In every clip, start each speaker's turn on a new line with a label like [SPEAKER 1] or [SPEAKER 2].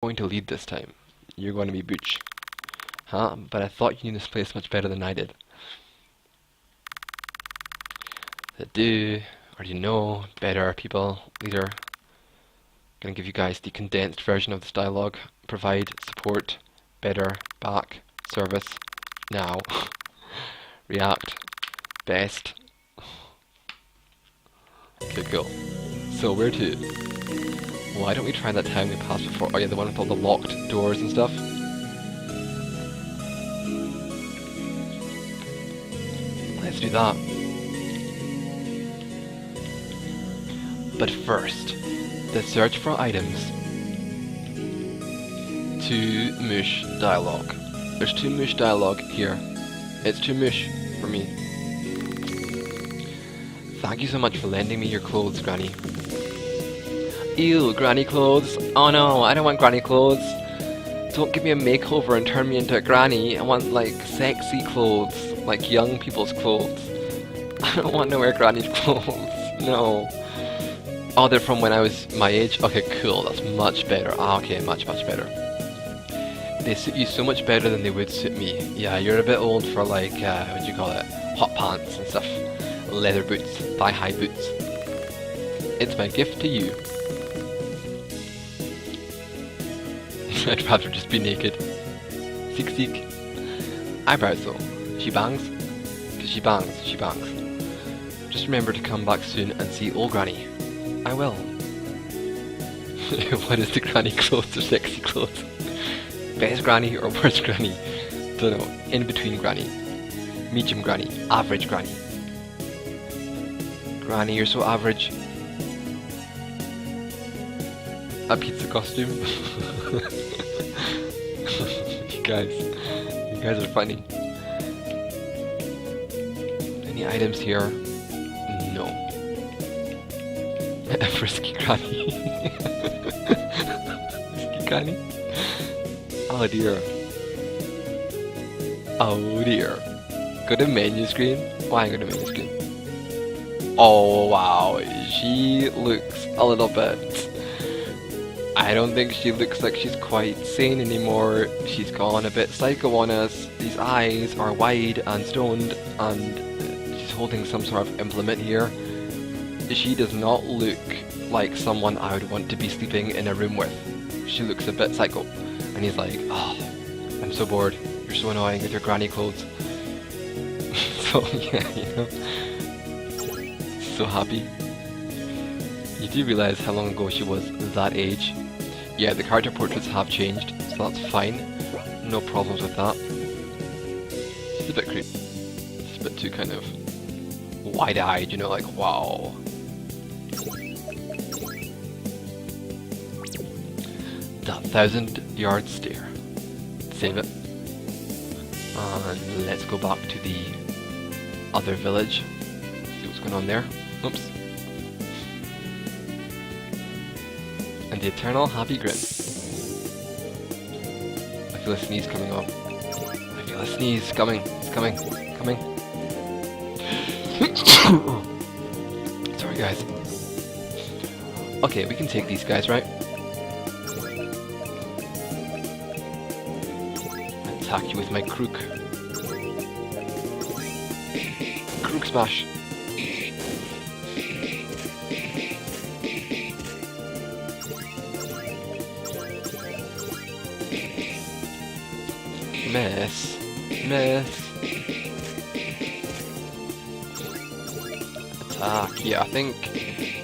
[SPEAKER 1] going to lead this time. You're going to be Booch. Huh? But I thought you knew this place much better than I did. I do. Already know. Better people. Leader. Gonna give you guys the condensed version of this dialogue. Provide, support, better, back, service, now. React, best. Okay, cool. So where to? Why don't we try that town we passed before? Oh yeah, the one with all the locked doors and stuff. Let's do that. But first, the search for items. 2 mush dialogue. There's 2 mush dialogue here. It's 2 mush for me. Thank you so much for lending me your clothes, Granny. Ew, granny clothes. Oh no, I don't want granny clothes. Don't give me a makeover and turn me into a granny. I want like sexy clothes, like young people's clothes. I don't want to wear granny's clothes. No. Oh, they're from when I was my age? Okay, cool, that's much better. Ah, okay, much better. They suit you so much better than they would suit me. Yeah, you're a bit old for like, what do you call it? Hot pants and stuff. Leather boots, thigh-high boots. It's my gift to you. I'd rather just be naked. Seek seek. Eyebrows though. She bangs? Cause she bangs, she bangs. Just remember to come back soon and see old Granny. I will. What is the granny clothes or sexy clothes? Best granny or worst granny? Don't know. In between granny. Medium granny. Average granny. Granny, you're so average. A pizza costume? You guys are funny. Any items here? No. A frisky granny. Frisky granny? Oh dear. Oh dear. Go to menu screen? Why go to menu screen? Oh wow, she looks a little bit... I don't think she looks like she's quite sane anymore. She's gone a bit psycho on us. These eyes are wide and stoned, and she's holding some sort of implement here. She does not look like someone I would want to be sleeping in a room with. She looks a bit psycho. And he's like, oh, I'm so bored. You're so annoying with your granny clothes. So yeah, you know. So happy. You do realize how long ago she was that age. Yeah, the character portraits have changed, so that's fine. No problems with that. It's a bit creepy. It's a bit too kind of wide-eyed, you know, like, wow. That 1,000-yard stare. Save it. And let's go back to the other village. See what's going on there. Oops. And the eternal happy grin. I feel a sneeze coming on. I feel a sneeze coming. It's coming. Coming. Sorry guys. Okay, we can take these guys, right? Attack you with my crook. Crook smash. Miss. Attack. Yeah, I think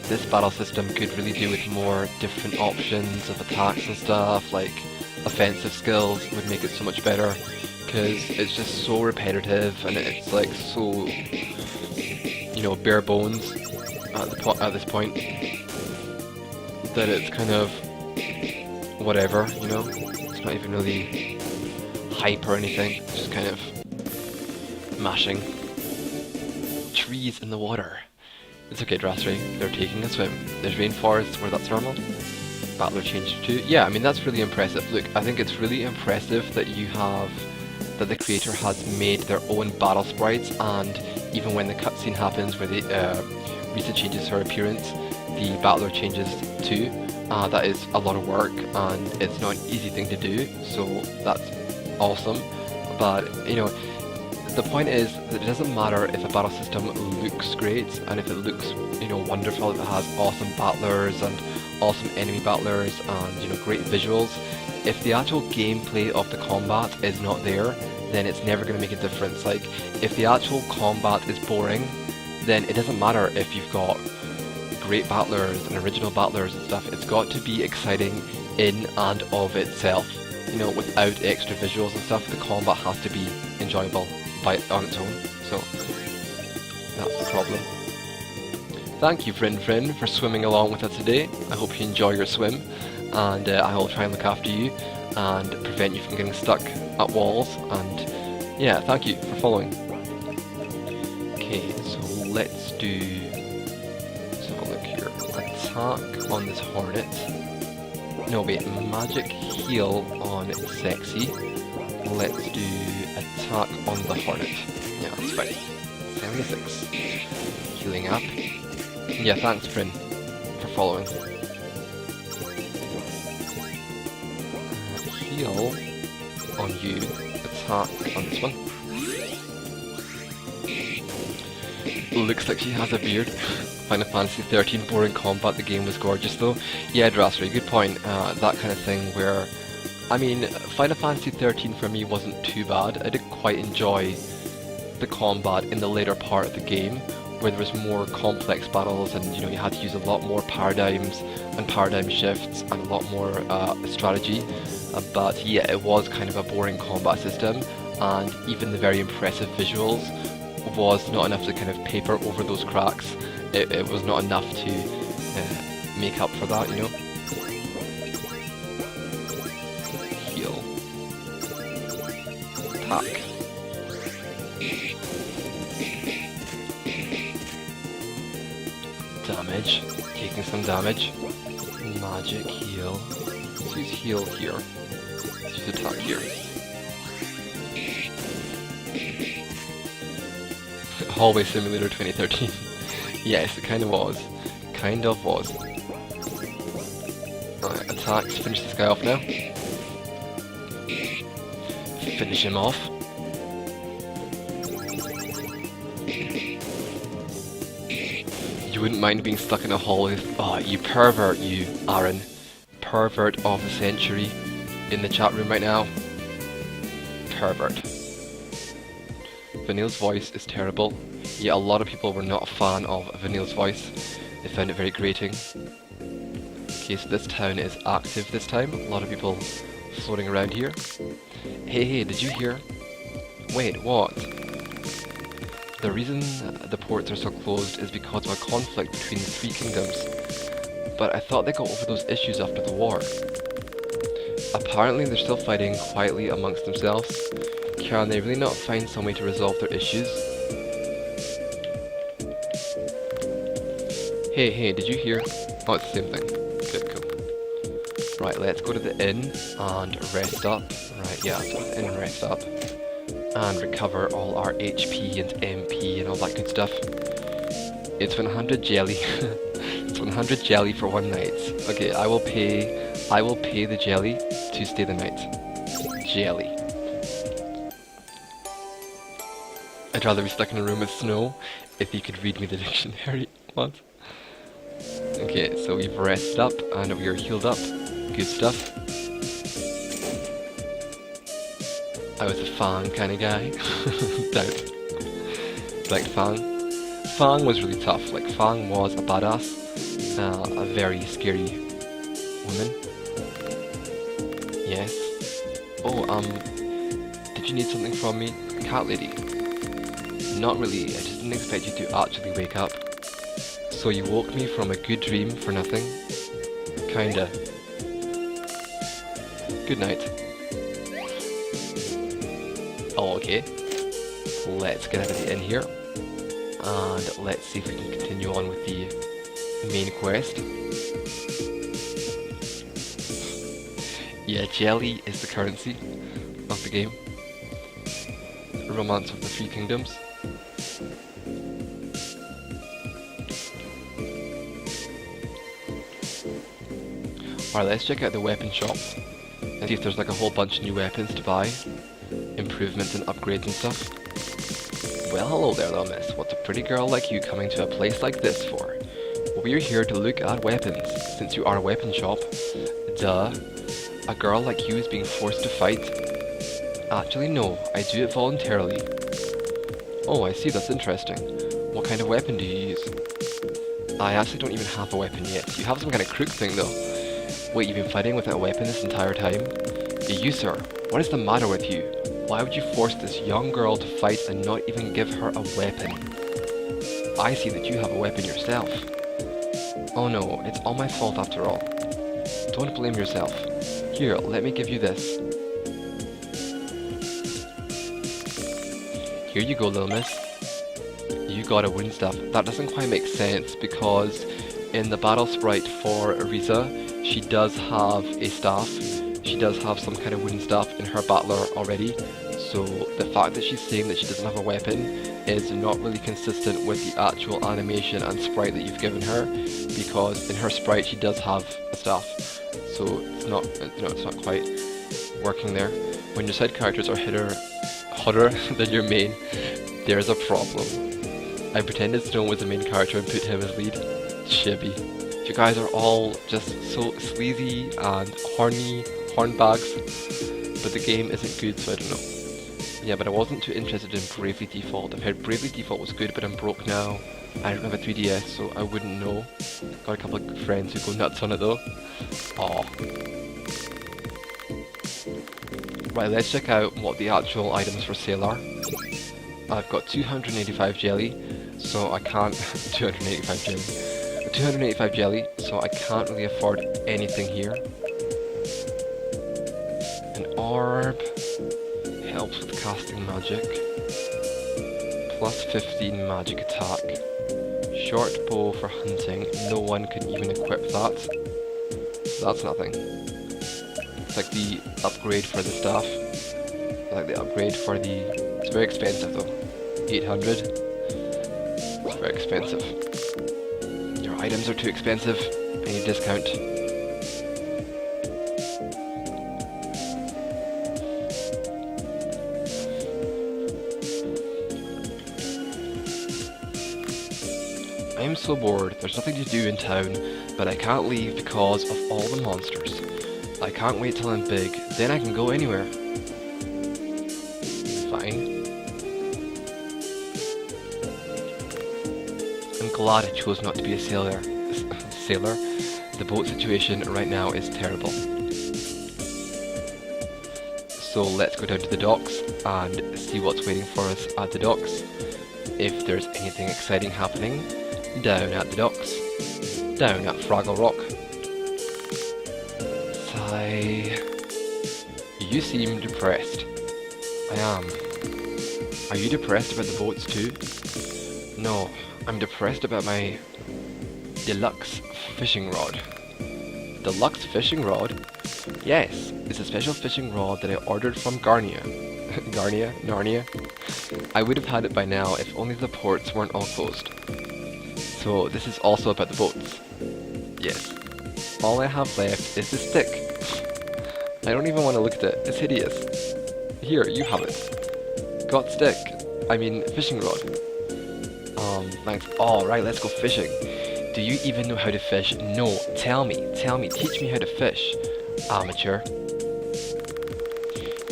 [SPEAKER 1] this battle system could really do with more different options of attacks and stuff, like offensive skills would make it so much better, because it's just so repetitive and it's like so, you know, bare bones at this point, that it's kind of whatever, you know, it's not even really hype or anything, it's just kind of mashing. Trees in the water. It's okay, Drassery, they're taking a swim. There's rainforests where that's normal. Battler changed to... Yeah, I mean, that's really impressive. Look, I think it's really impressive that you have... that the creator has made their own battle sprites, and even when the cutscene happens where the Rita changes her appearance, the Battler changes too. That is a lot of work and it's not an easy thing to do, so that's awesome. But you know, the point is that it doesn't matter if a battle system looks great and if it looks, you know, wonderful, if it has awesome battlers and awesome enemy battlers and, you know, great visuals. If the actual gameplay of the combat is not there, then it's never going to make a difference. Like, if the actual combat is boring, then it doesn't matter if you've got great battlers and original battlers and stuff. It's got to be exciting in and of itself. You know, without extra visuals and stuff, the combat has to be enjoyable on its own. So that's the problem. Thank you, Frin, for swimming along with us today. I hope you enjoy your swim, and I will try and look after you and prevent you from getting stuck at walls. And yeah, thank you for following. Okay, so let's have a look here. Attack on this Hornet. No, wait, magic heal on Sexy. Let's do attack on the Hornet. Yeah, that's fine. 76. Healing up. Yeah, thanks, Frin, for following. Heal on you. Attack on this one. Looks like she has a beard. Final Fantasy 13 boring combat, the game was gorgeous though. Yeah, Drassery, good point. That kind of thing where, I mean, Final Fantasy 13 for me wasn't too bad. I did quite enjoy the combat in the later part of the game, where there was more complex battles and, you know, you had to use a lot more paradigms and paradigm shifts and a lot more strategy. But yeah, it was kind of a boring combat system, and even the very impressive visuals was not enough to kind of paper over those cracks. It was not enough to make up for that, you know. Heal. Attack. Damage. Taking some damage. Magic heal. Let's use heal here. Let's use attack here. Hallway Simulator 2013. Yes, it kind of was. Kind of was. Alright, attacks. Finish this guy off now. Finish him off. You wouldn't mind being stuck in a hallway. Oh, you pervert, you, Aaron. Pervert of the century in the chat room right now. Pervert. Vanille's voice is terrible. Yeah, a lot of people were not a fan of Vanille's voice. They found it very grating. Okay, so this town is active this time. A lot of people floating around here. Hey, did you hear? Wait, what? The reason the ports are so closed is because of a conflict between the three kingdoms. But I thought they got over those issues after the war. Apparently they're still fighting quietly amongst themselves. Can they really not find some way to resolve their issues? Hey, did you hear? Oh, it's the same thing. Good, cool. Right, let's go to the inn and rest up. Right, yeah, let's go to the inn and rest up. And recover all our HP and MP and all that good stuff. It's 100 jelly. It's 100 jelly for one night. Okay, I will pay the jelly to stay the night. Jelly. I'd rather be stuck in a room with snow if you could read me the dictionary. What? Okay, so we've rested up and we are healed up. Good stuff. I was a Fang kind of guy. Doubt. Like Fang. Fang was really tough. Like Fang was a badass. A very scary woman. Yes. Oh, did you need something from me? Cat lady. Not really, I just didn't expect you to actually wake up. So you woke me from a good dream for nothing? Kinda. Good night. Oh, okay. Let's get out of the inn here. And let's see if we can continue on with the main quest. Yeah, jelly is the currency of the game. Romance of the Three Kingdoms. Alright, let's check out the weapon shop and see if there's like a whole bunch of new weapons to buy. Improvements and upgrades and stuff. Well, hello there, little miss. What's a pretty girl like you coming to a place like this for? Well, we're here to look at weapons, since you are a weapon shop. Duh. A girl like you is being forced to fight? Actually, no. I do it voluntarily. Oh, I see. That's interesting. What kind of weapon do you use? I actually don't even have a weapon yet. You have some kind of crook thing, though. Wait, you've been fighting without a weapon this entire time? You, sir. What is the matter with you? Why would you force this young girl to fight and not even give her a weapon? I see that you have a weapon yourself. Oh no, it's all my fault after all. Don't blame yourself. Here, let me give you this. Here you go, little miss. You got a wooden staff. That doesn't quite make sense because in the battle sprite for Risa, she does have a staff. She does have some kind of wooden staff in her battler already. So the fact that she's saying that she doesn't have a weapon is not really consistent with the actual animation and sprite that you've given her, because in her sprite she does have a staff. So it's not, it's not quite working there. When your side characters are hotter than your main, there's a problem. I pretended Snow was the main character and put him as lead. Chibi. You guys are all just so sleazy and horny hornbags, but the game isn't good, so I don't know. Yeah, but I wasn't too interested in Bravely Default. I've heard Bravely Default was good, but I'm broke now. I don't have a 3DS, so I wouldn't know. Got a couple of friends who go nuts on it though. Aww. Right, let's check out what the actual items for sale are. I've got 285 jelly, so I can't... 285 jelly. 285 jelly, so I can't really afford anything here. An orb helps with casting magic. Plus 15 magic attack. Short bow for hunting. No one can even equip that. So that's nothing. It's like the upgrade for the staff. Like the upgrade for the... It's very expensive though. 800. It's very expensive. Your items are too expensive. I need a discount. I'm so bored, there's nothing to do in town, but I can't leave because of all the monsters. I can't wait till I'm big, then I can go anywhere. Fine. I'm glad I chose not to be a sailor. The boat situation right now is terrible. So let's go down to the docks and see what's waiting for us at the docks. If there's anything exciting happening down at the docks, down at Fraggle Rock. Sigh. You seem depressed. I am. Are you depressed about the boats too? No, I'm depressed about my deluxe fishing rod. Deluxe fishing rod? Yes, it's a special fishing rod that I ordered from Narnia. I would have had it by now if only the ports weren't all closed. So this is also about the boats. Yes. All I have left is the stick. I don't even want to look at it. It's hideous. Here, you have it. Got stick. I mean, fishing rod. Thanks. Alright, let's go fishing. Do you even know how to fish? No. Tell me. Teach me how to fish. Amateur.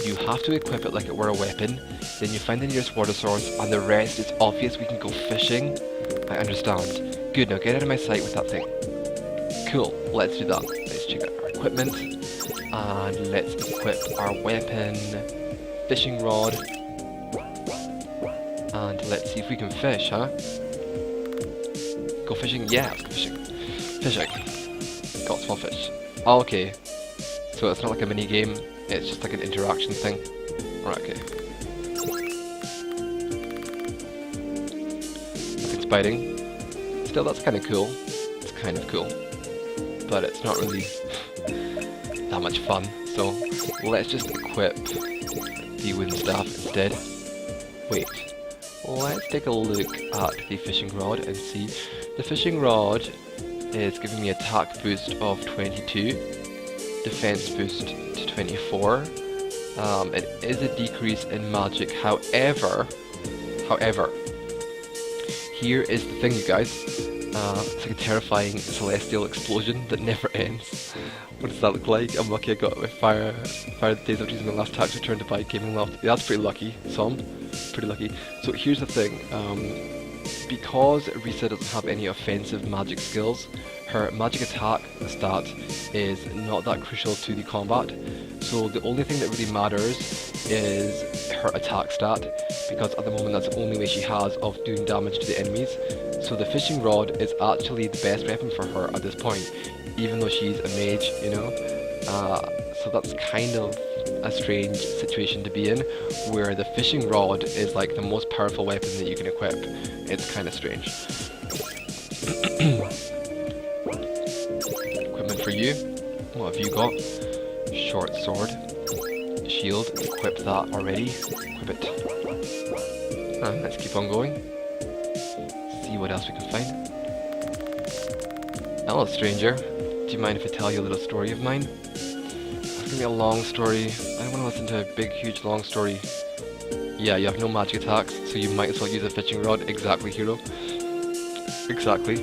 [SPEAKER 1] You have to equip it like it were a weapon. Then you find the nearest water source, and the rest is obvious. We can go fishing. I understand. Good, now get out of my sight with that thing. Cool, let's do that. Let's check out our equipment. And let's equip our weapon. Fishing rod. And let's see if we can fish, huh? Go fishing? Yeah, let's go fishing. Fishing. Got small fish. Oh, okay. So it's not like a mini game, it's just like an interaction thing. Alright, okay. Nothing's biting. Still, that's kind of cool. It's kind of cool. But it's not really that much fun. So let's just equip the wooden staff instead. Wait. Let's take a look at the fishing rod and see. The fishing rod is giving me attack boost of 22. defense boost to 24. It is a decrease in magic, however, here is the thing, you guys. It's like a terrifying celestial explosion that never ends. What does that look like? I'm lucky I got my fire the days of using my last tax return to buy gaming loft. Yeah, that's pretty lucky. Pretty lucky. So here's the thing. Because Risa doesn't have any offensive magic skills, her magic attack stat is not that crucial to the combat. So the only thing that really matters is her attack stat, because at the moment that's the only way she has of doing damage to the enemies. So the fishing rod is actually the best weapon for her at this point, even though she's a mage, you know. So that's kind of a strange situation to be in, where the fishing rod is like the most powerful weapon that you can equip. It's kind of strange. Equipment for you. What have you got? Short sword. Shield. Equip that already. Equip it. Let's keep on going. See what else we can find. Hello, stranger. Do you mind if I tell you a little story of mine? It's gonna be a long story. I don't want to listen to a big, huge, long story. Yeah, you have no magic attacks, so you might as well use a fishing rod. Exactly, hero. Exactly.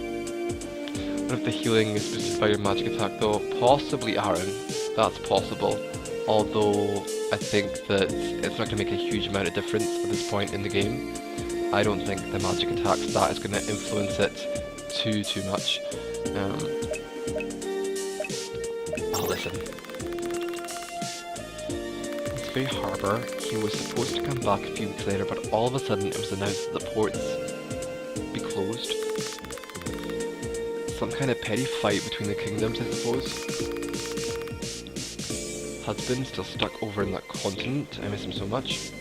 [SPEAKER 1] What if the healing is boosted by your magic attack, though? Possibly, Aaron. That's possible. Although, I think that it's not going to make a huge amount of difference at this point in the game. I don't think the magic attack stat is going to influence it too much. Oh, listen. Elefee Harbour. He was supposed to come back a few weeks later, but all of a sudden it was announced that the ports be closed. Some kind of petty fight between the kingdoms, I suppose. Husband still stuck over in that continent. I miss him so much.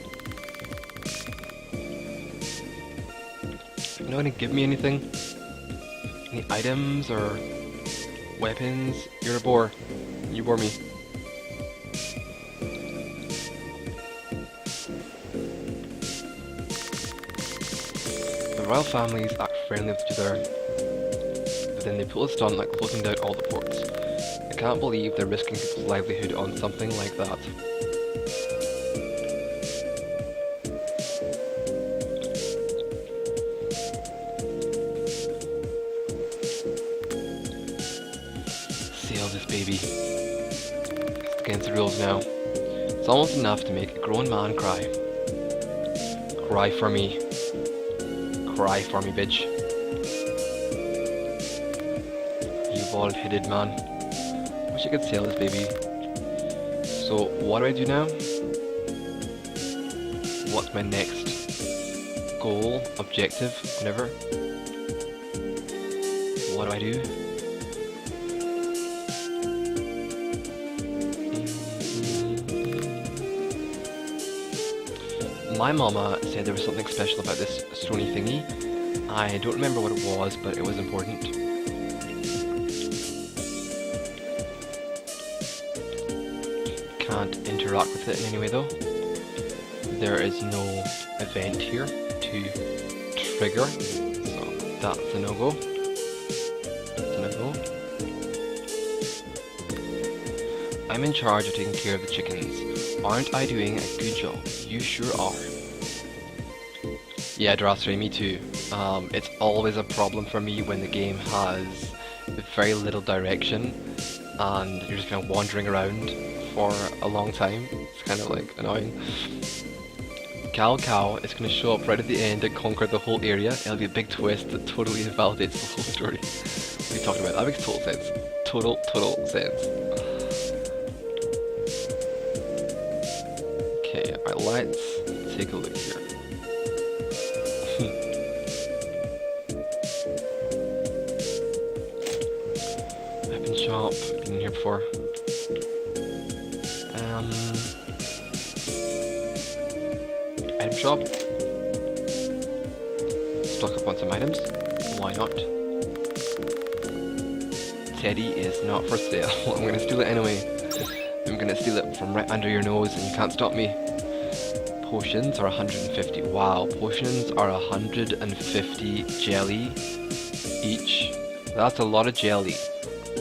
[SPEAKER 1] You're not gonna give me anything? Any items or weapons? You're a bore. You bore me. The royal families act friendly with each other, but then they pull a stunt like closing down all the ports. I can't believe they're risking people's livelihood on something like that. Sail this baby. It's against the rules now. It's almost enough to make a grown man cry. Cry for me. Cry for me, bitch. You bald-headed man. Wish I could sail this baby. So, what do I do now? What's my next goal, objective, whatever? What do I do? My mama said there was something special about this stony thingy. I don't remember what it was, but it was important. Can't interact with it in any way though. There is no event here to trigger, so that's a no-go. That's a no-go. I'm in charge of taking care of the chickens. Aren't I doing a good job? You sure are. Yeah, Drasray, me too. It's always a problem for me when the game has very little direction and you're just kind of wandering around for a long time. It's kind of like annoying. Cow is going to show up right at the end and conquer the whole area. It'll be a big twist that totally invalidates the whole story. What are you talking about? That makes total sense. Total sense. Okay, alright, let's take a look here. Weapon shop, been in here before. Item shop. Stock up on some items. Why not? Teddy is not for sale. I'm gonna steal it anyway. I'm gonna steal it from right under your nose and you can't stop me. Potions are 150. Wow, potions are 150 jelly each. That's a lot of jelly.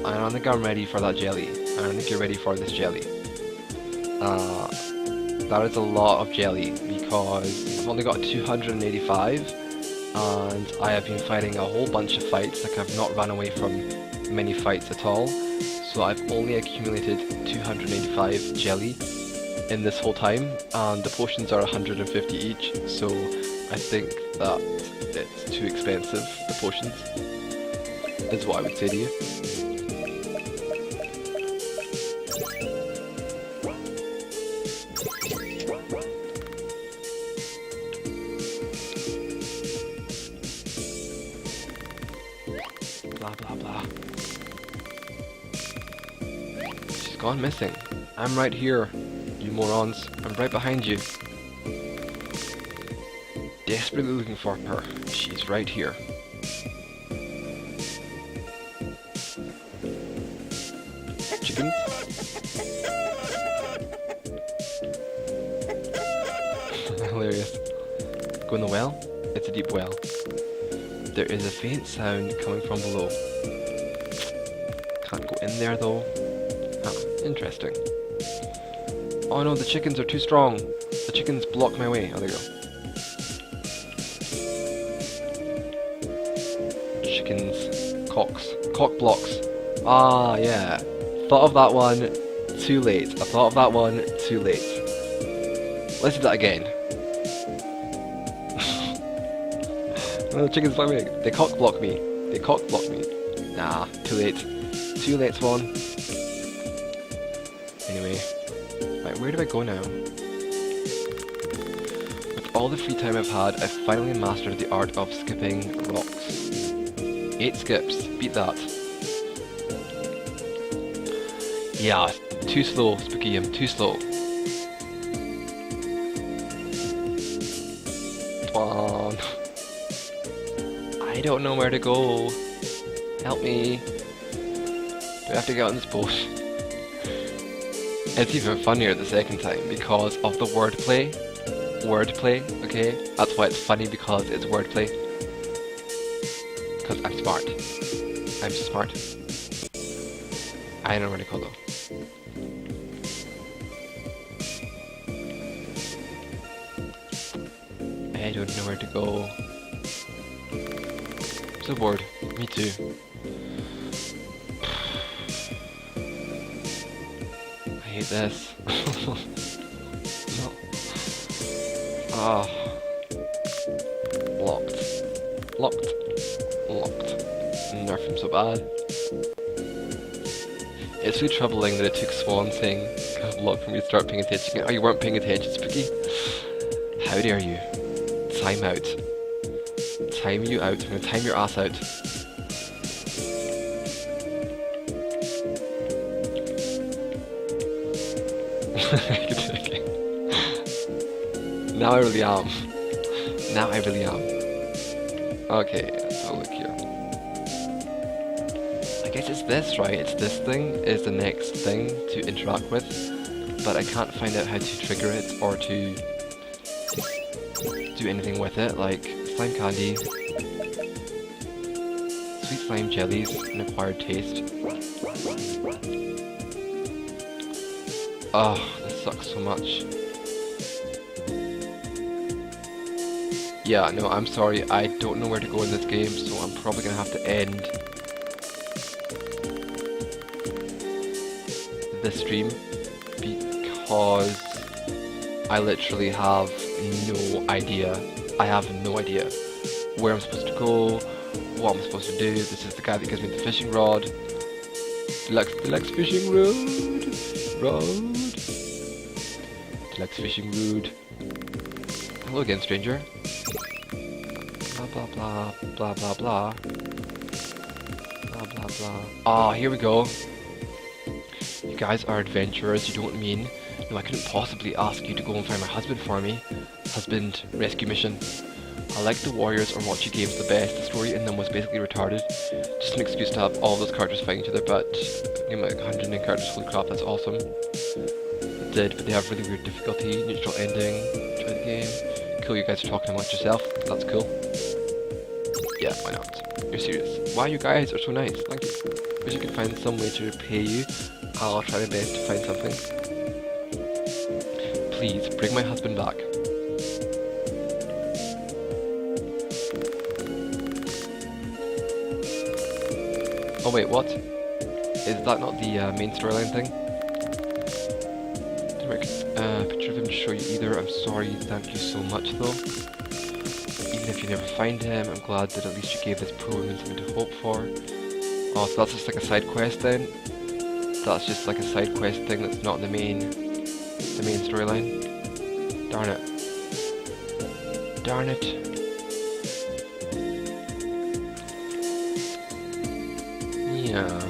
[SPEAKER 1] I don't think I'm ready for that jelly. I don't think you're ready for this jelly. That is a lot of jelly because I've only got 285 and I have been fighting a whole bunch of fights. Like, I've not run away from many fights at all. So I've only accumulated 285 jelly in this whole time, and the potions are 150 each, so I think that it's too expensive, the potions, is what I would say to you. Blah blah blah. She's gone missing. I'm right here, you morons. I'm right behind you. Desperately looking for her. She's right here. Chickens? Hilarious. Go in the well? It's a deep well. There is a faint sound coming from below. Can't go in there though. Ah, interesting. Oh no, the chickens are too strong. The chickens block my way. Oh, there you go. Chickens. Cocks. Cock blocks. Ah, yeah. Thought of that one too late. I thought of that one too late. Let's do that again. No, the chickens block me. They cock block me. They cock block me. Nah, too late. Too late, Swan. Anyway. Right, where do I go now? With all the free time I've had, I've finally mastered the art of skipping rocks. 8 skips. Beat that. Yeah, too slow, Spooky. I'm too slow. Come on. I don't know where to go. Help me. Do I have to get on this boat? It's even funnier the second time because of the wordplay. Wordplay, okay? That's why it's funny, because it's wordplay. Because I'm smart. I'm so smart. I don't know where to go though. I don't know where to go. I'm so bored. Me too. I hate this. No. Ah. Locked. Locked. Locked. Nerf him so bad. It's really troubling that it took Swan saying God block for me to start paying attention. Oh, you weren't paying attention, Spooky? How dare you? Time out. Time you out. I'm gonna time your ass out. Now I really am. Now I really am. Okay, let's have a look here. I guess it's this, right? It's this thing is the next thing to interact with, but I can't find out how to trigger it or to do anything with it, like slime candy, sweet slime jellies, an acquired taste. Oh, this sucks so much. Yeah, no, I'm sorry, I don't know where to go in this game, so I'm probably gonna have to end this stream because I literally have no idea. I have no idea where I'm supposed to go, what I'm supposed to do. This is the guy that gives me the fishing rod. Deluxe fishing rod. Deluxe fishing rod. Hello again, stranger. Blah blah blah blah blah blah blah blah blah. Ah, here we go. You guys are adventurers, you don't mean? No, I couldn't possibly ask you to go and find my husband for me. Husband rescue mission. I like the Warriors or Watchy games the best. The story in them was basically retarded. Just an excuse to have all of those characters fighting each other, but you know, like 109 characters, holy crap, that's awesome. It did, but they have really weird difficulty, neutral ending. Enjoy the game. Cool, you guys are talking amongst yourself. That's cool. Yeah, why not? You're serious. Wow, you guys are so nice. Thank you. Wish I could find some way to repay you. I'll try my best to find something. Please, bring my husband back. Oh wait, what? Is that not the main storyline thing? Picture of him to show you either. I'm sorry, thank you so much though. Even if you never find him, I'm glad that at least you gave this poor woman something to hope for. Oh, so that's just like a side quest then? That's just like a side quest thing that's not the main storyline? Darn it. Darn it. Yeah.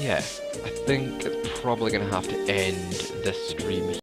[SPEAKER 1] Yeah. I think it's probably gonna have to end this stream